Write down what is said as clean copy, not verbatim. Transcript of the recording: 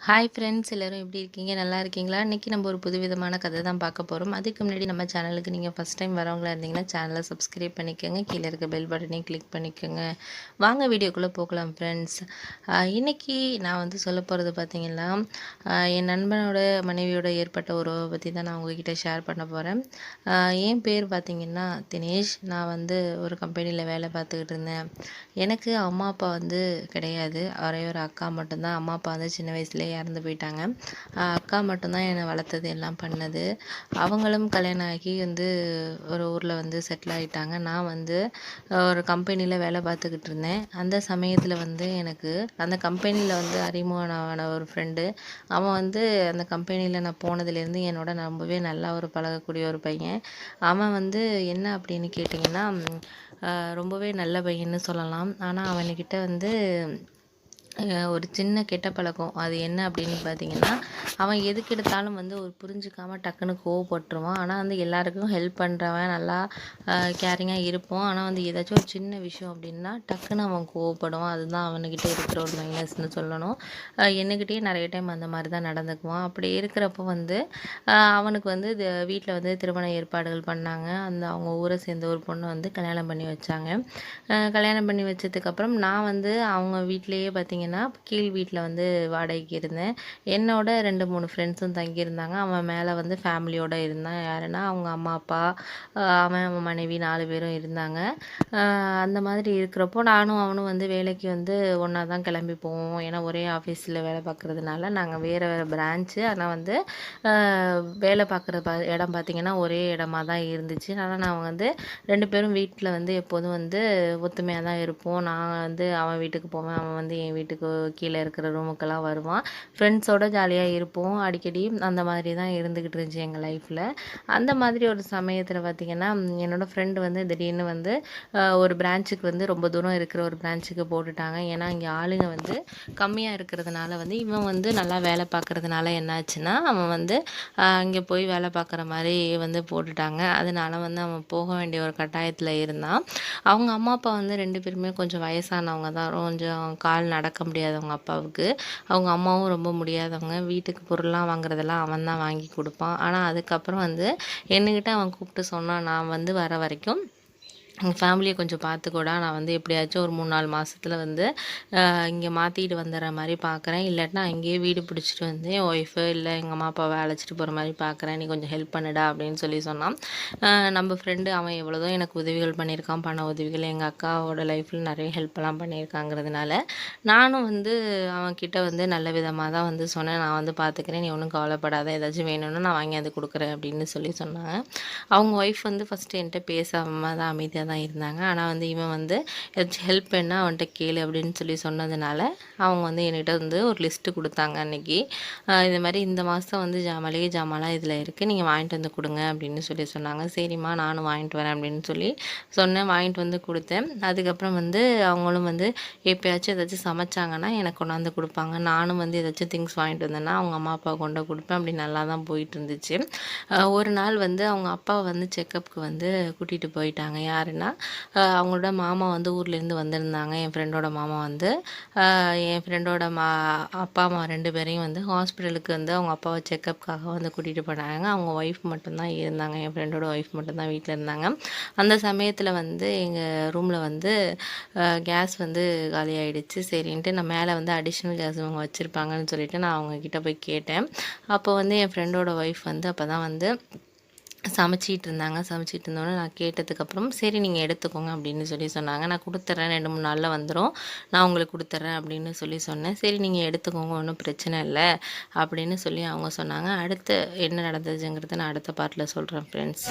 Hi friends, எல்லோரும் எப்படி இருக்கீங்க? நல்லா இருக்கீங்களா? இன்றைக்கி நம்ம ஒரு புதுவிதமான கதை தான் பார்க்க போகிறோம். அதுக்கு முன்னாடி நம்ம சேனலுக்கு நீங்கள் ஃபஸ்ட் டைம் வரவங்களா இருந்தீங்கன்னா சேனலை சப்ஸ்கிரைப் பண்ணிக்கோங்க. கீழே இருக்க பெல் பட்டனையும் கிளிக் பண்ணிக்கோங்க. வாங்க வீடியோக்குள்ளே போகலாம் ஃப்ரெண்ட்ஸ். இன்றைக்கி நான் வந்து சொல்ல போகிறது பார்த்திங்கன்னா, என் நண்பனோட மனைவியோட ஏற்பட்ட உறவை பற்றி தான் நான் உங்ககிட்ட ஷேர் பண்ண போகிறேன். என் பேர் பார்த்திங்கன்னா தினேஷ். நான் வந்து ஒரு கம்பெனியில் வேலை பார்த்துக்கிட்டு இருந்தேன். எனக்கு அம்மா அப்பா வந்து கிடையாது. ஒரே ஒரு அக்கா மட்டும்தான். அம்மா அப்பா வந்து சின்ன வயசுலேயே இறந்து போயிட்டாங்க. அக்கா மட்டும்தான் என்னை வளர்த்தது எல்லாம் பண்ணது. அவங்களும் கல்யாணம் ஆகி வந்து ஒரு ஊரில் வந்து செட்டில் ஆகிட்டாங்க. நான் வந்து ஒரு கம்பெனியில் வேலை பார்த்துக்கிட்டு இருந்தேன். அந்த சமயத்தில் வந்து எனக்கு அந்த கம்பெனியில் வந்து அறிமுகமான ஒரு ஃப்ரெண்டு, அவன் வந்து அந்த கம்பெனியில் நான் போனதுலேருந்து என்னோட ரொம்பவே நல்லா ஒரு பழகக்கூடிய ஒரு பையன். அவன் வந்து என்ன அப்படின்னு கேட்டிங்கன்னா, ரொம்பவே நல்ல பையன்னு சொல்லலாம். ஆனால் அவனுக்கிட்ட வந்து ஒரு சின்ன கெட்ட பழக்கம். அது என்ன அப்படின்னு பார்த்தீங்கன்னா, அவன் எதுக்கு எடுத்தாலும் வந்து ஒரு புரிஞ்சுக்காமல் டக்குன்னு கோவப்பட்டுருவான். ஆனால் வந்து எல்லாருக்கும் ஹெல்ப் பண்ணுறவன், நல்லா கேரிங்காக இருப்பான். ஆனால் வந்து ஏதாச்சும் ஒரு சின்ன விஷயம் அப்படின்னா டக்குன்னு அவன் கோவப்படுவான். அதுதான் அவனுக்கிட்ட இருக்கிற ஒரு மைனஸ்னு சொல்லணும். என்னக்கிட்டேயே நிறைய டைம் அந்த மாதிரி தான் நடந்துக்குவான். அப்படி இருக்கிறப்போ வந்து அவனுக்கு வந்து வீட்டில் வந்து திருமண ஏற்பாடுகள் பண்ணாங்க. அவங்க ஊரை சேர்ந்த ஒரு பொண்ணை வந்து கல்யாணம் பண்ணி வச்சாங்க. கல்யாணம் பண்ணி வச்சதுக்கப்புறம் நான் வந்து அவங்க வீட்டிலேயே பார்த்திங்கன்னா கீழ் வீட்டில் வந்து வாடகைக்கு இருந்தேன். என்னோட 2-3 ஃப்ரெண்ட்ஸும் தங்கியிருந்தாங்க. அவன் மேலே வந்து ஃபேமிலியோடு இருந்தான். யாருன்னா அவங்க அம்மா அப்பா, அவன் மனைவி 4 பேரும் இருந்தாங்க. அந்த மாதிரி இருக்கிறப்போ நானும் அவனும் வந்து வேலைக்கு வந்து ஒன்றா தான் கிளம்பி போவோம். ஏன்னா ஒரே ஆஃபீஸில் வேலை பார்க்குறதுனால நாங்கள் வேறு வேறு பிரான்ச்சு. ஆனால் வந்து வேலை பார்க்குற இடம் பார்த்திங்கன்னா ஒரே இடமா தான் இருந்துச்சு. ஆனால் நான் வந்து 2 பேரும் வீட்டில் வந்து எப்போதும் வந்து ஒத்துமையாக தான் இருப்போம். நான் வந்து அவன் வீட்டுக்கு போவேன், அவன் வந்து என் வீட்டுக்கு கீழே இருக்கிற ரூமுக்கெல்லாம் வருவான். ஃப்ரெண்ட்ஸோடு ஜாலியாக இருப்போம். அடிக்கடி அந்த மாதிரி தான் இருந்துக்கிட்டு இருந்துச்சு எங்கள் லைஃப்பில். அந்த மாதிரி ஒரு சமயத்தில் பார்த்திங்கன்னா, என்னோடய ஃப்ரெண்டு வந்து திடீர்னு வந்து ஒரு பிரான்ச்சுக்கு வந்து ரொம்ப தூரம் இருக்கிற ஒரு பிரான்ச்சுக்கு போட்டுட்டாங்க. ஏன்னா இங்கே ஆளுங்க வந்து கம்மியாக இருக்கிறதுனால வந்து இவன் வந்து நல்லா வேலை பார்க்குறதுனால என்னாச்சுன்னா, அவன் வந்து அங்கே போய் வேலை பார்க்குற மாதிரி வந்து போட்டுட்டாங்க. அதனால வந்து அவன் போக வேண்டிய ஒரு கட்டாயத்தில் இருந்தான். அவங்க அம்மா அப்பா வந்து 2 பேருமே கொஞ்சம் வயசானவங்க தான். கொஞ்சம் கால் நடக்க முடியாதவங்க அப்பாவுக்கு. அவங்க அம்மாவும் ரொம்ப முடியாதவங்க. வீட்டுக்கு பொருள்லாம் வாங்குறதெல்லாம் அவன் தான் வாங்கி கொடுப்பான். ஆனால் அதுக்கப்புறம் வந்து என்கிட்ட அவன் கூப்பிட்டு சொன்னான், நான் வந்து வர வரைக்கும் எங்கள் ஃபேமிலியை கொஞ்சம் பார்த்துக்கூடா, நான் வந்து எப்படியாச்சும் ஒரு 3-4 மாதத்துல வந்து இங்கே மாற்றிட்டு வந்துடுற மாதிரி பார்க்குறேன். இல்லாட்டினா அங்கேயே வீடு பிடிச்சிட்டு வந்து என் ஒய்ஃபு இல்லை எங்கள் அம்மா அப்பாவை அழைச்சிட்டு போகிற மாதிரி பார்க்குறேன். நீ கொஞ்சம் ஹெல்ப் பண்ணுடா அப்படின்னு சொல்லி சொன்னான். நம்ம ஃப்ரெண்டு அவன் எவ்வளோதோ எனக்கு உதவிகள் பண்ணியிருக்கான், பண உதவிகள். எங்கள் அக்காவோட லைஃப்பில் நிறைய ஹெல்ப்லாம் பண்ணியிருக்காங்கிறதுனால நானும் வந்து அவன்கிட்ட வந்து நல்ல விதமாக தான் வந்து சொன்னேன். நான் வந்து பார்த்துக்கிறேன், நீ ஒன்றும் கவலைப்படாத, ஏதாச்சும் வேணும்னா நான் வாங்கி அது கொடுக்குறேன் அப்படின்னு சொல்லி சொன்னாங்க. அவங்க ஒய்ஃப் வந்து ஃபஸ்ட்டு என்கிட்ட பேசாமல் தான் அமைதியாக தான் இருந்தாங்க. ஆனால் வந்து இவன் வந்து ஏதாச்சும் ஹெல்ப் வேணால் அவன்கிட்ட கேளு அப்படின்னு சொல்லி சொன்னதுனால அவங்க வந்து என்கிட்ட வந்து ஒரு லிஸ்ட்டு கொடுத்தாங்க அன்றைக்கி. இது மாதிரி இந்த மாதம் வந்து மளிகை ஜாமான்லாம் இதில் இருக்குது, நீங்கள் வாங்கிட்டு வந்து கொடுங்க அப்படின்னு சொல்லி சொன்னாங்க. சரிம்மா நானும் வாங்கிட்டு வரேன் அப்படின்னு சொல்லி சொன்னேன். வாங்கிட்டு வந்து கொடுத்தேன். அதுக்கப்புறம் வந்து அவங்களும் வந்து எப்போயாச்சும் ஏதாச்சும் சமைச்சாங்கன்னா எனக்கு கொண்டாந்து கொடுப்பாங்க. நானும் வந்து ஏதாச்சும் திங்ஸ் வாங்கிட்டு வந்தேன்னா அவங்க அம்மா அப்பா கொண்டு கொடுப்பேன். அப்படி நல்லா தான் போயிட்டு இருந்துச்சு. ஒரு நாள் வந்து அவங்க அப்பா வந்து செக்கப்புக்கு வந்து கூட்டிகிட்டு போயிட்டாங்க. யாருன்னா அவங்களோட மாமா வந்து ஊர்லேருந்து வந்திருந்தாங்க. என் ஃப்ரெண்டோட மாமா வந்து என் ஃப்ரெண்டோட அப்பா அம்மா 2 பேரையும் வந்து ஹாஸ்பிட்டலுக்கு வந்து அவங்க அப்பாவை செக்கப்புக்காக வந்து கூட்டிகிட்டு போனாங்க. அவங்க ஒய்ஃப் மட்டும்தான் இருந்தாங்க. என் ஃப்ரெண்டோட ஒய்ஃப் மட்டும்தான் வீட்டில் இருந்தாங்க. அந்த சமயத்தில் வந்து எங்கள் ரூமில் வந்து கேஸ் வந்து காலி ஆகிடுச்சு. சரின்ட்டு நான் மேலே வந்து அடிஷ்னல் கேஸ் அவங்க வச்சுருப்பாங்கன்னு சொல்லிட்டு நான் அவங்கக்கிட்ட போய் கேட்டேன். அப்போ வந்து என் ஃப்ரெண்டோட ஒய்ஃப் வந்து அப்போ தான் வந்து சமைச்சிட்டு இருந்தோன்னே நான் கேட்டதுக்கப்புறம் சரி நீங்கள் எடுத்துக்கோங்க அப்படின்னு சொல்லி சொன்னாங்க. நான் கொடுத்துட்றேன், 2-3 நாளில் வந்துடும், நான் உங்களுக்கு கொடுத்துட்றேன் அப்படின்னு சொல்லி சொன்னேன். சரி நீங்கள் எடுத்துக்கோங்க, ஒன்றும் பிரச்சனை இல்லை அப்படின்னு சொல்லி அவங்க சொன்னாங்க. அடுத்து என்ன நடந்ததுங்கிறத நான் அடுத்த பார்ட்டில் சொல்கிறேன் ஃப்ரெண்ட்ஸ்.